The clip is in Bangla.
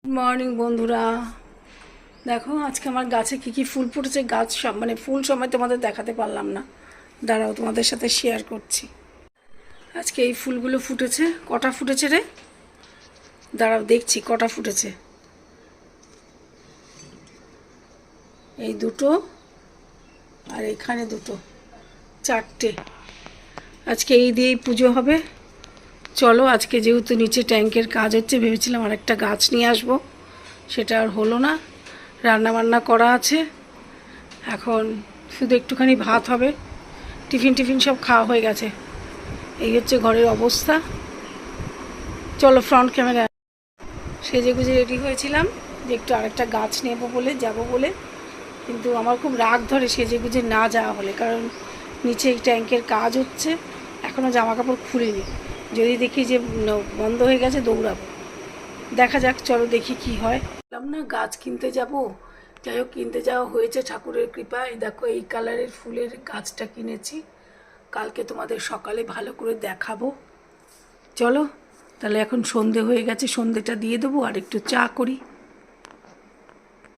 গুড মর্নিং বন্ধুরা। দেখো আজকে আমার গাছে কি কি ফুল ফুটেছে। গাছ সব মানে ফুল সময় তোমাদের দেখাতে পারলাম না, দাঁড়াও তোমাদের সাথে শেয়ার করছি। আজকে এই ফুলগুলো ফুটেছে। কটা ফুটেছে রে? দাঁড়াও দেখছি কটা ফুটেছে। এই দুটো আর এখানে দুটো, চারটে। আজকে এই দিয়েই পুজো হবে। চলো আজকে যেহেতু নিচে ট্যাঙ্কের কাজ হচ্ছে, ভেবেছিলাম আর একটা গাছ নিয়ে আসবো, সেটা আর হলো না। রান্না বান্না করা আছে, এখন শুধু একটুখানি ভাত হবে। টিফিন সব খাওয়া হয়ে গেছে। এই হচ্ছে ঘরের অবস্থা। চলো ফ্রন্ট ক্যামেরা। সেজে গুজে রেডি হয়েছিলাম যে একটু আরেকটা গাছ নেবো বলে, যাবো বলে, কিন্তু আমার খুব রাগ ধরে সেজে গুজে না যাওয়া হলে, কারণ নিচে ট্যাঙ্কের কাজ হচ্ছে, এখনও জামা কাপড় খুলিনি। যদি দেখি যে বন্ধ হয়ে গেছে দৌড়াবো। দেখা যাক, চলো দেখি কি হয়। বললাম না গাছ কিনতে যাব, যাই হোক কিনতে যাওয়া হয়েছে ঠাকুরের কৃপায়। দেখো এই কালারের ফুলের গাছটা কিনেছি, কালকে তোমাদের সকালে ভালো করে দেখাবো। চলো তাহলে, এখন সন্ধে হয়ে গেছে, সন্ধেটা দিয়ে দেবো আর একটু চা করি।